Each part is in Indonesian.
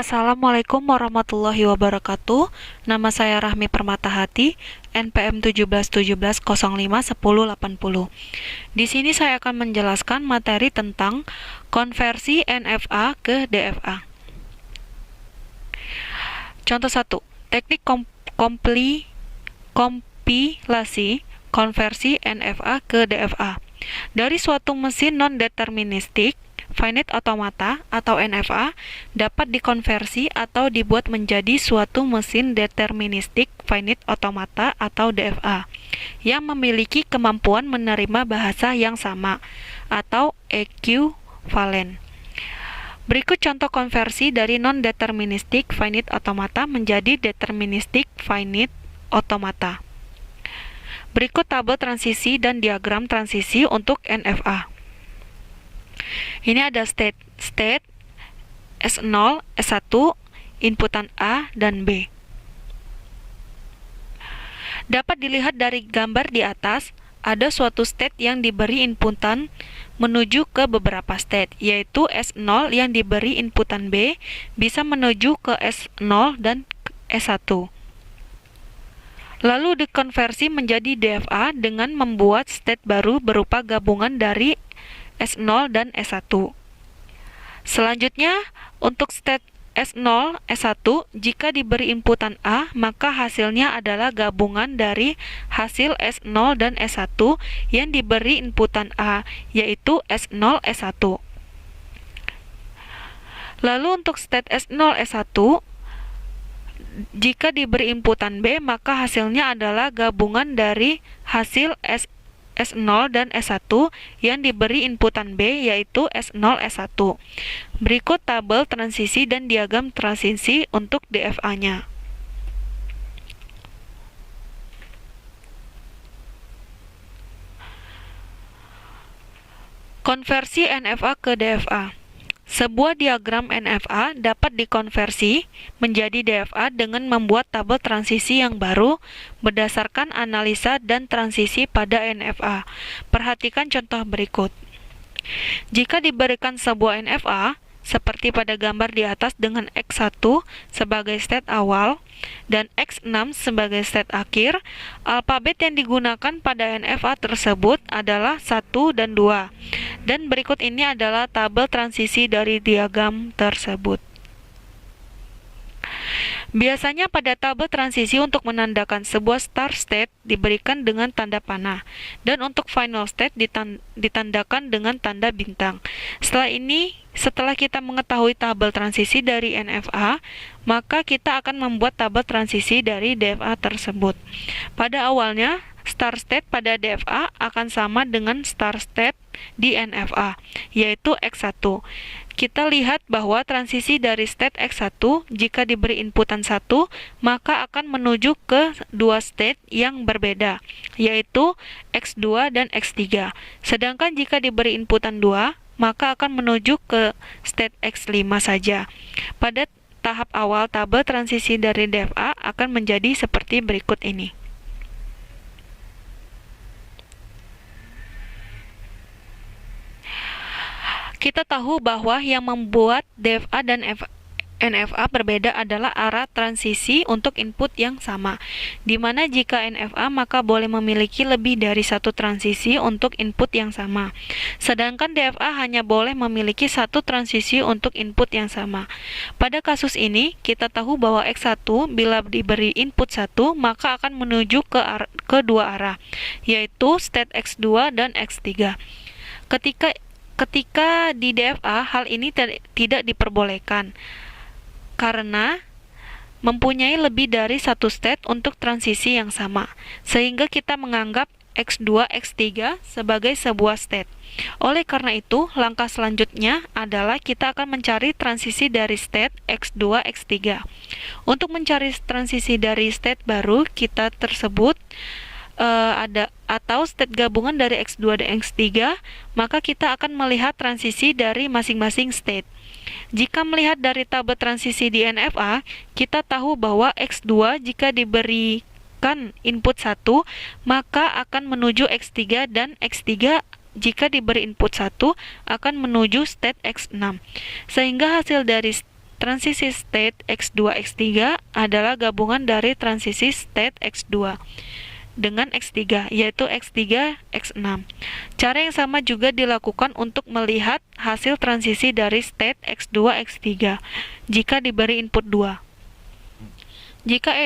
Assalamualaikum warahmatullahi wabarakatuh. Nama saya Rahmi Permatahati, NPM 1717051080. Di sini saya akan menjelaskan materi tentang konversi NFA ke DFA. Contoh 1. Teknik kompilasi konversi NFA ke DFA. Dari suatu mesin non-deterministik, finite automata atau NFA dapat dikonversi atau dibuat menjadi suatu mesin deterministik finite automata atau DFA yang memiliki kemampuan menerima bahasa yang sama atau equivalent. Berikut contoh konversi dari non-deterministik finite automata menjadi deterministik finite automata. Berikut tabel transisi dan diagram transisi untuk NFA. Ini ada state S0, S1, inputan A dan B. Dapat dilihat dari gambar di atas, ada suatu state yang diberi inputan menuju ke beberapa state, yaitu S0 yang diberi inputan B bisa menuju ke S0 dan S1. Lalu dikonversi menjadi DFA dengan membuat state baru berupa gabungan dari S0 dan S1. Selanjutnya, untuk state S0, S1, jika diberi inputan A, maka hasilnya adalah gabungan dari hasil S0 dan S1 yang diberi inputan A, yaitu S0, S1. Lalu untuk state S0, S1, jika diberi inputan B, maka hasilnya adalah gabungan dari hasil S0 dan S1 yang diberi inputan B, yaitu S0, S1. Berikut tabel transisi dan diagram transisi untuk DFA-nya. Konversi NFA ke DFA. Sebuah diagram NFA dapat dikonversi menjadi DFA dengan membuat tabel transisi yang baru berdasarkan analisa dan transisi pada NFA. Perhatikan contoh berikut. Jika diberikan sebuah NFA, seperti pada gambar di atas dengan X1 sebagai state awal dan X6 sebagai state akhir, alfabet yang digunakan pada NFA tersebut adalah 1 dan 2. Dan berikut ini adalah tabel transisi dari diagram tersebut. Biasanya pada tabel transisi untuk menandakan sebuah start state diberikan dengan tanda panah, dan untuk final state ditandakan dengan tanda bintang. Setelah kita mengetahui tabel transisi dari NFA, maka kita akan membuat tabel transisi dari DFA tersebut. Pada awalnya, start state pada DFA akan sama dengan start state di NFA, yaitu X1. Kita lihat bahwa transisi dari state X1 jika diberi inputan 1, maka akan menuju ke dua state yang berbeda, yaitu X2 dan X3. Sedangkan jika diberi inputan 2, maka akan menuju ke state X5 saja. Pada tahap awal, tabel transisi dari DFA akan menjadi seperti berikut ini. Kita tahu bahwa yang membuat DFA dan NFA berbeda adalah arah transisi untuk input yang sama, di mana jika NFA maka boleh memiliki lebih dari satu transisi untuk input yang sama, sedangkan DFA hanya boleh memiliki satu transisi untuk input yang sama. Pada kasus ini, kita tahu bahwa X1 bila diberi input 1, maka akan menuju ke dua arah, yaitu state X2 dan X3. Ketika di DFA, hal ini tidak diperbolehkan karena mempunyai lebih dari satu state untuk transisi yang sama, sehingga kita menganggap X2, X3 sebagai sebuah state. Oleh karena itu, langkah selanjutnya adalah kita akan mencari transisi dari state X2, X3. Untuk mencari transisi dari state baru kita tersebut, atau state gabungan dari X2 dan X3, maka kita akan melihat transisi dari masing-masing state. Jika melihat dari tabel transisi di NFA, kita tahu bahwa X2 jika diberikan input 1, maka akan menuju X3, dan X3 jika diberi input 1 akan menuju state X6. Sehingga hasil dari Transisi state X2 X3 adalah gabungan dari transisi state X2 dengan X3, yaitu X3 X6. Cara yang sama juga dilakukan untuk melihat hasil transisi dari state X2 X3 jika diberi input 2. Jika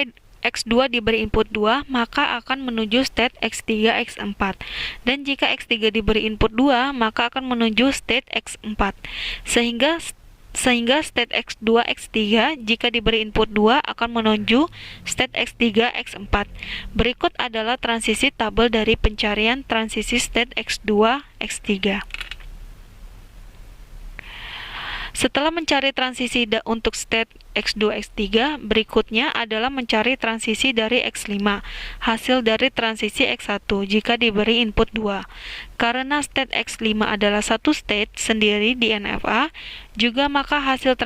X2 diberi input 2, maka akan menuju state X3 X4. Dan jika X3 diberi input 2, maka akan menuju state X4. Sehingga state X2 X3 jika diberi input 2 akan menuju state X3 X4. Berikut adalah transisi tabel dari pencarian transisi state X2 X3. Setelah mencari transisi untuk state X2 X3, berikutnya adalah mencari transisi dari X5, hasil dari transisi X1 jika diberi input 2. Karena state X5 adalah satu state sendiri di NFA, juga maka hasil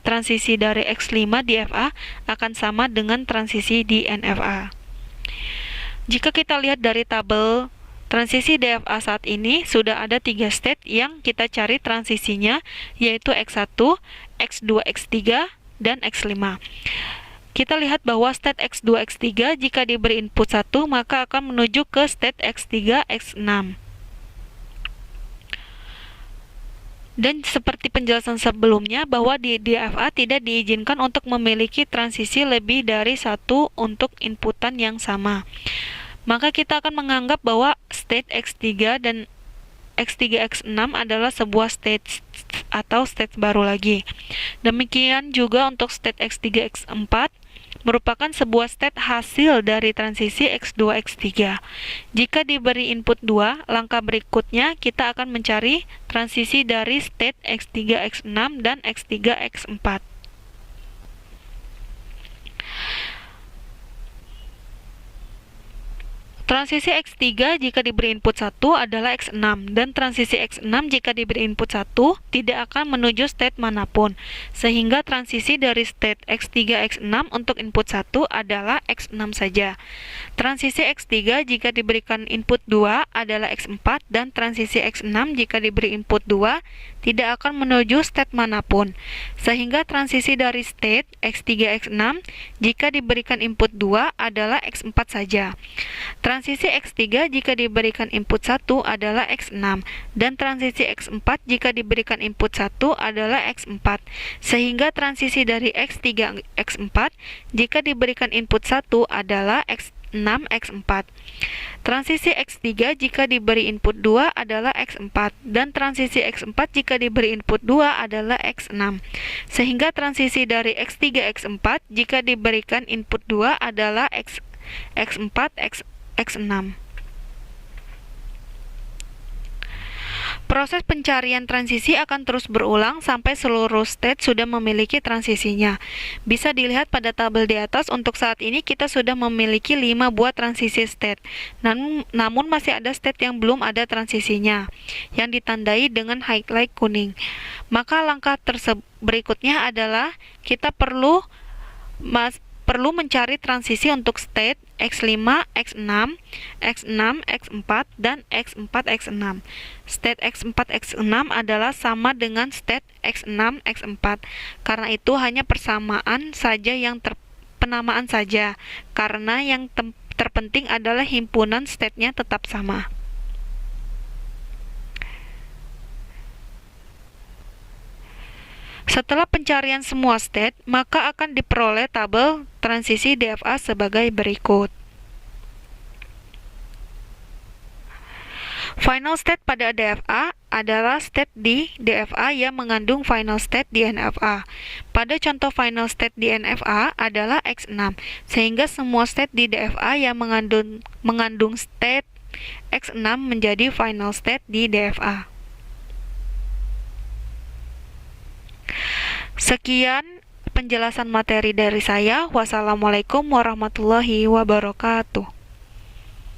transisi dari X5 di FA akan sama dengan transisi di NFA. Jika kita lihat dari tabel transisi DFA saat ini, sudah ada 3 state yang kita cari transisinya, yaitu X1, X2, X3, dan X5. Kita lihat bahwa state X2, X3 jika diberi input 1, maka akan menuju ke state X3, X6. Dan seperti penjelasan sebelumnya, bahwa di DFA tidak diizinkan untuk memiliki transisi lebih dari 1 untuk inputan yang sama. Maka kita akan menganggap bahwa state X3 dan X3 X6 adalah sebuah state atau state baru lagi. Demikian juga untuk state X3 X4 merupakan sebuah state hasil dari transisi X2 X3. Jika diberi input 2, langkah berikutnya kita akan mencari transisi dari state X3 X6 dan X3 X4. Transisi X3 jika diberi input 1 adalah X6, dan transisi X6 jika diberi input 1 tidak akan menuju state manapun, sehingga transisi dari state X3 X6 untuk input 1 adalah X6 saja. Transisi X3 jika diberikan input 2 adalah X4, dan transisi X6 jika diberi input 2 tidak akan menuju state manapun, sehingga transisi dari state X3 X6 jika diberikan input 2 adalah X4 saja. Transisi X3 jika diberikan input 1 adalah X6, dan transisi X4 jika diberikan input 1 adalah X4, sehingga transisi dari X3 X4 jika diberikan input 1 adalah X6 X4. Transisi X3 jika diberi input 2 adalah X4, dan transisi X4 jika diberi input 2 adalah X6, sehingga transisi dari X3 X4 jika diberikan input 2 adalah X4 X6. Proses pencarian transisi akan terus berulang sampai seluruh state sudah memiliki transisinya. Bisa dilihat pada tabel di atas, untuk saat ini kita sudah memiliki 5 buah transisi state. Namun masih ada state yang belum ada transisinya, yang ditandai dengan highlight kuning. Maka langkah berikutnya adalah kita perlu mencari transisi untuk state X5, X6, X6, X4, dan X4, X6. State X4, X6 adalah sama dengan state X6, X4. Karena itu hanya persamaan saja penamaan saja, karena yang terpenting adalah himpunan state-nya tetap sama. Setelah pencarian semua state, maka akan diperoleh tabel transisi DFA sebagai berikut. Final state pada DFA adalah state di DFA yang mengandung final state di NFA. Pada contoh final state di NFA adalah X6, sehingga semua state di DFA yang mengandung state X6 menjadi final state di DFA. Sekian penjelasan materi dari saya. Wassalamualaikum warahmatullahi wabarakatuh.